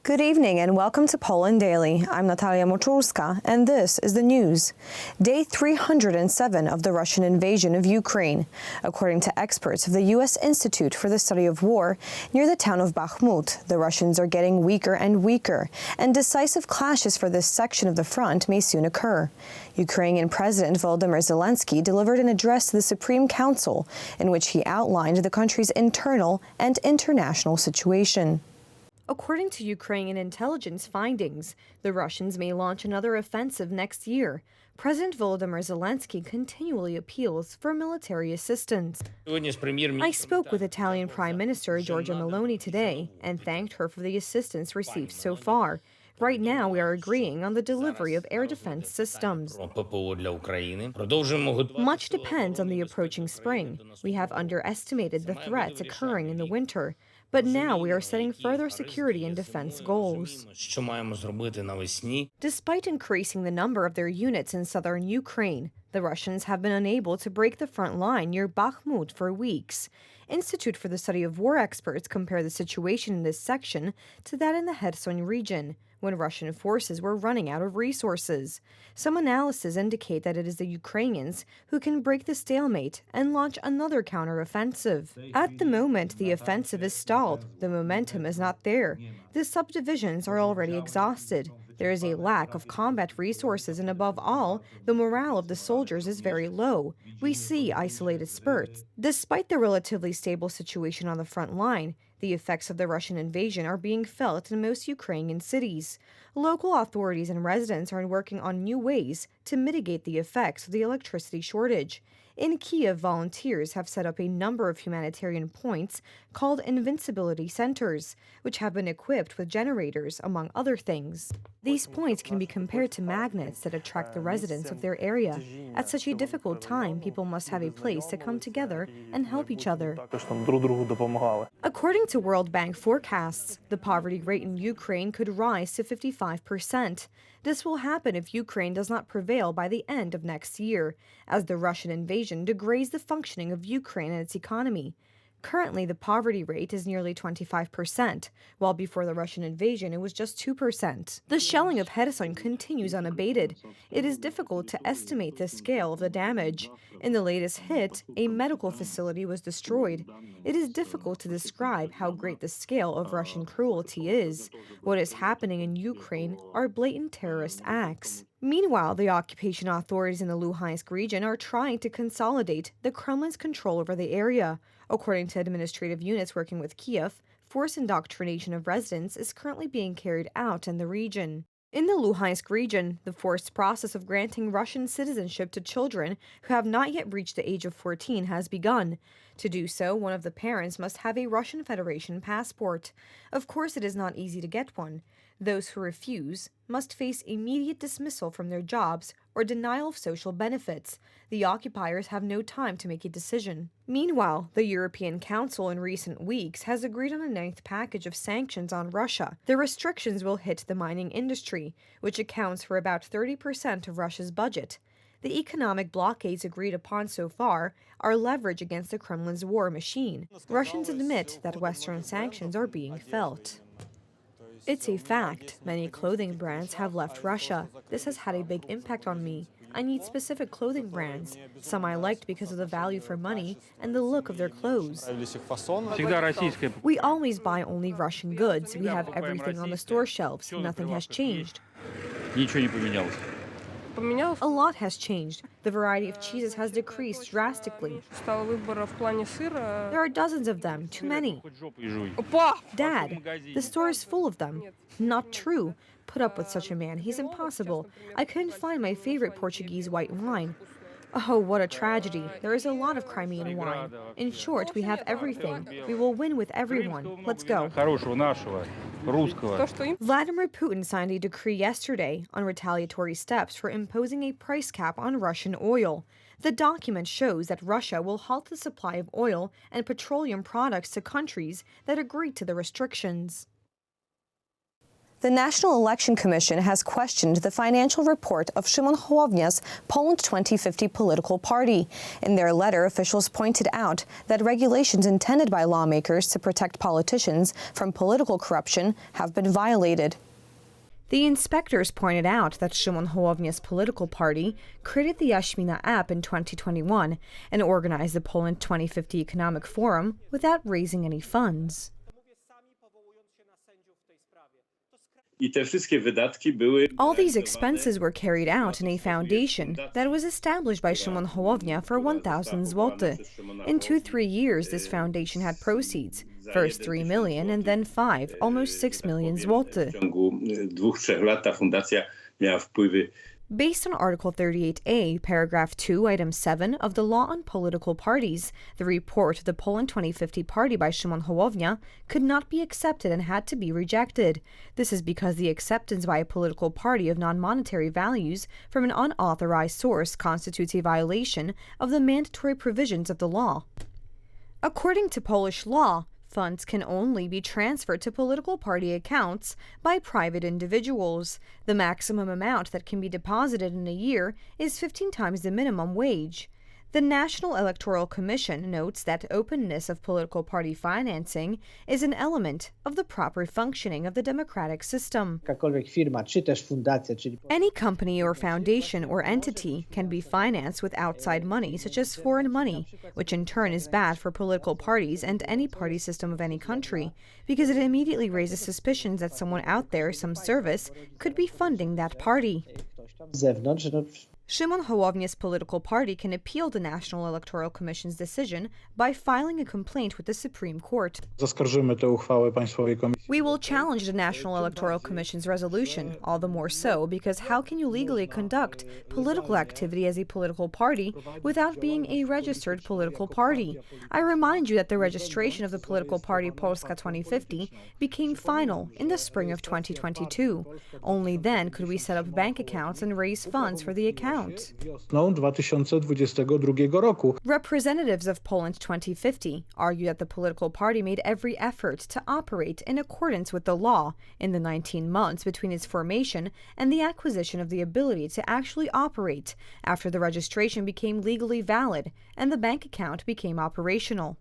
Good evening and welcome to Poland Daily. I'm Natalia Moczulska and this is the news. Day 307 of the Russian invasion of Ukraine. According to experts of the U.S. Institute for the Study of War, near the town of Bakhmut, the Russians are getting weaker and weaker, and decisive clashes for this section of the front may soon occur. Ukrainian President Volodymyr Zelensky delivered an address to the Supreme Council in which he outlined the country's internal and international situation. According to Ukrainian intelligence findings, the Russians may launch another offensive next year. President Volodymyr Zelensky continually appeals for military assistance. I spoke with Italian Prime Minister Giorgia Meloni today and thanked her for the assistance received so far. Right now, we are agreeing on the delivery of air defense systems. Much depends on the approaching spring. We have underestimated the threats occurring in the winter. But now we are setting further security and defense goals. Despite increasing the number of their units in southern Ukraine, the Russians have been unable to break the front line near Bakhmut for weeks. Institute for the Study of War experts compare the situation in this section to that in the Kherson region, when Russian forces were running out of resources. Some analyses indicate that it is the Ukrainians who can break the stalemate and launch another counteroffensive. At the moment, the offensive is stalled. The momentum is not there. The subdivisions are already exhausted. There is a lack of combat resources, and above all, the morale of the soldiers is very low. We see isolated spurts. Despite the relatively stable situation on the front line, the effects of the Russian invasion are being felt in most Ukrainian cities. Local authorities and residents are working on new ways to mitigate the effects of the electricity shortage. In Kiev, volunteers have set up a number of humanitarian points called invincibility centers, which have been equipped with generators, among other things. These points can be compared to magnets that attract the residents of their area. At such a difficult time, people must have a place to come together and help each other. According to World Bank forecasts, the poverty rate in Ukraine could rise to 55%. This will happen if Ukraine does not prevail by the end of next year, as the Russian invasion degrades the functioning of Ukraine and its economy. Currently, the poverty rate is nearly 25%, while before the Russian invasion it was just 2%. The shelling of Kherson continues unabated. It is difficult to estimate the scale of the damage. In the latest hit, a medical facility was destroyed. It is difficult to describe how great the scale of Russian cruelty is. What is happening in Ukraine are blatant terrorist acts. Meanwhile, the occupation authorities in the Luhansk region are trying to consolidate the Kremlin's control over the area. According to administrative units working with Kiev, forced indoctrination of residents is currently being carried out in the region. In the Luhansk region, the forced process of granting Russian citizenship to children who have not yet reached the age of 14 has begun. To do so, one of the parents must have a Russian Federation passport. Of course, it is not easy to get one. Those who refuse must face immediate dismissal from their jobs or denial of social benefits. The occupiers have no time to make a decision. Meanwhile, the European Council in recent weeks has agreed on a ninth package of sanctions on Russia. The restrictions will hit the mining industry, which accounts for about 30% of Russia's budget. The economic blockades agreed upon so far are leverage against the Kremlin's war machine. Russians admit that Western sanctions are being felt. It's a fact. Many clothing brands have left Russia. This has had a big impact on me. I need specific clothing brands. Some I liked because of the value for money and the look of their clothes. We always buy only Russian goods. We have everything on the store shelves. Nothing has changed. A lot has changed. The variety of cheeses has decreased drastically. There are dozens of them, too many. Dad, the store is full of them. Not true. Put up with such a man. He's impossible. I couldn't find my favorite Portuguese white wine. Oh, what a tragedy. There is a lot of Crimean wine. In short, we have everything. We will win with everyone. Let's go. Vladimir Putin signed a decree yesterday on retaliatory steps for imposing a price cap on Russian oil. The document shows that Russia will halt the supply of oil and petroleum products to countries that agree to the restrictions. The National Election Commission has questioned the financial report of Szymon Hołownia's Poland 2050 political party. In their letter, officials pointed out that regulations intended by lawmakers to protect politicians from political corruption have been violated. The inspectors pointed out that Szymon Hołownia's political party created the Jaśmina app in 2021 and organized the Poland 2050 Economic Forum without raising any funds. All these expenses were carried out in a foundation that was established by Szymon Hołownia for 1,000 zloty. In 2-3 years, this foundation had proceeds, first 3 million and then 5, almost 6 million zloty. Based on Article 38A, Paragraph 2, Item 7 of the Law on Political Parties, the report of the Poland 2050 party by Szymon Hołownia could not be accepted and had to be rejected. This is because the acceptance by a political party of non-monetary values from an unauthorized source constitutes a violation of the mandatory provisions of the law. According to Polish law, funds can only be transferred to political party accounts by private individuals. The maximum amount that can be deposited in a year is 15 times the minimum wage. The National Electoral Commission notes that openness of political party financing is an element of the proper functioning of the democratic system. Any company or foundation or entity can be financed with outside money, such as foreign money, which in turn is bad for political parties and any party system of any country, because it immediately raises suspicions that someone out there, some service, could be funding that party. Szymon Hołownia's political party can appeal the National Electoral Commission's decision by filing a complaint with the Supreme Court. We will challenge the National Electoral Commission's resolution, all the more so because how can you legally conduct political activity as a political party without being a registered political party? I remind you that the registration of the political party Polska 2050 became final in the spring of 2022. Only then could we set up bank accounts and raise funds for the account. Representatives of Poland 2050 argue that the political party made every effort to operate in accordance with the law in the 19 months between its formation and the acquisition of the ability to actually operate after the registration became legally valid and the bank account became operational.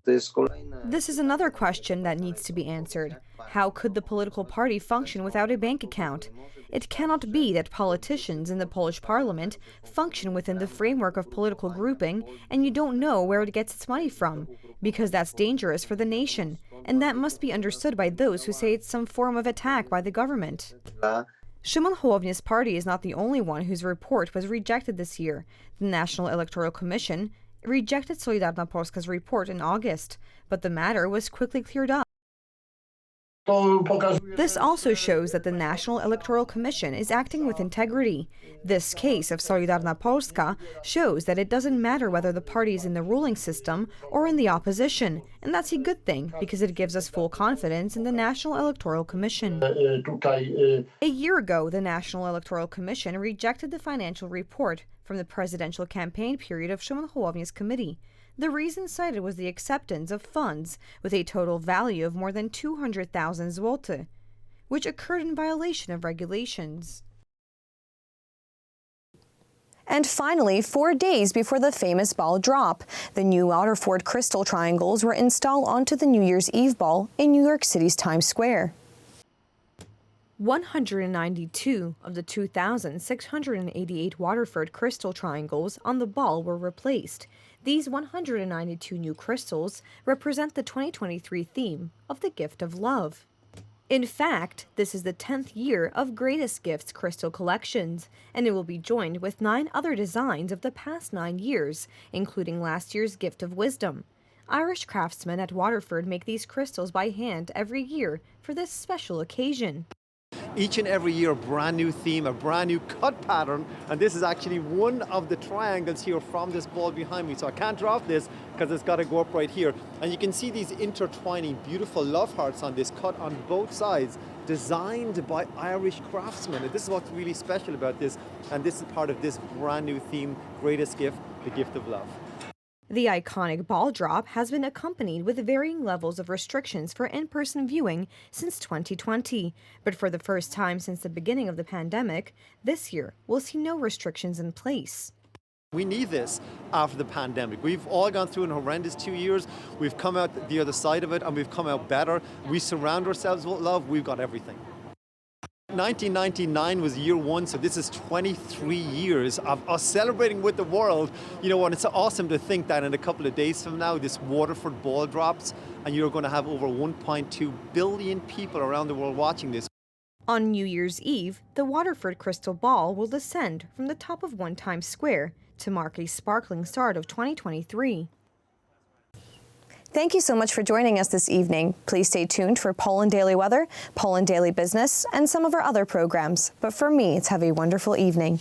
This is another question that needs to be answered. How could the political party function without a bank account? It cannot be that politicians in the Polish parliament function within the framework of political grouping and you don't know where it gets its money from, because that's dangerous for the nation, and that must be understood by those who say it's some form of attack by the government. Szymon Hołownia's party is not the only one whose report was rejected this year. The National Electoral Commission rejected Solidarna Polska's report in August, but the matter was quickly cleared up. This also shows that the National Electoral Commission is acting with integrity. This case of Solidarna Polska shows that it doesn't matter whether the party is in the ruling system or in the opposition, and that's a good thing because it gives us full confidence in the National Electoral Commission. A year ago, the National Electoral Commission rejected the financial report from the presidential campaign period of Szymon Hołownia's committee. The reason cited was the acceptance of funds with a total value of more than 200,000 zloty, which occurred in violation of regulations. And finally, 4 days before the famous ball drop, the new Waterford crystal triangles were installed onto the New Year's Eve ball in New York City's Times Square. 192 of the 2,688 Waterford crystal triangles on the ball were replaced. These 192 new crystals represent the 2023 theme of the gift of love. In fact, this is the 10th year of Greatest Gifts crystal collections, and it will be joined with 9 other designs of the past 9 years, including last year's Gift of Wisdom. Irish craftsmen at Waterford make these crystals by hand every year for this special occasion. Each and every year, a brand new theme, a brand new cut pattern, and this is actually one of the triangles here from this ball behind me. So I can't draw off this because it's got to go up right here. And you can see these intertwining beautiful love hearts on this, cut on both sides, designed by Irish craftsmen. And this is what's really special about this, and this is part of this brand new theme, Greatest Gift, the Gift of Love. The iconic ball drop has been accompanied with varying levels of restrictions for in-person viewing since 2020. But for the first time since the beginning of the pandemic, this year we'll see no restrictions in place. We need this after the pandemic. We've all gone through an horrendous 2 years. We've come out the other side of it and we've come out better. We surround ourselves with love. We've got everything. 1999 was year one, so this is 23 years of us celebrating with the world. You know, and it's awesome to think that in a couple of days from now, this Waterford ball drops and you're going to have over 1.2 billion people around the world watching this. On New Year's Eve, the Waterford crystal ball will descend from the top of 1 Times Square to mark a sparkling start of 2023. Thank you so much for joining us this evening. Please stay tuned for Poland Daily Weather, Poland Daily Business, and some of our other programs. But for me, it's have a wonderful evening.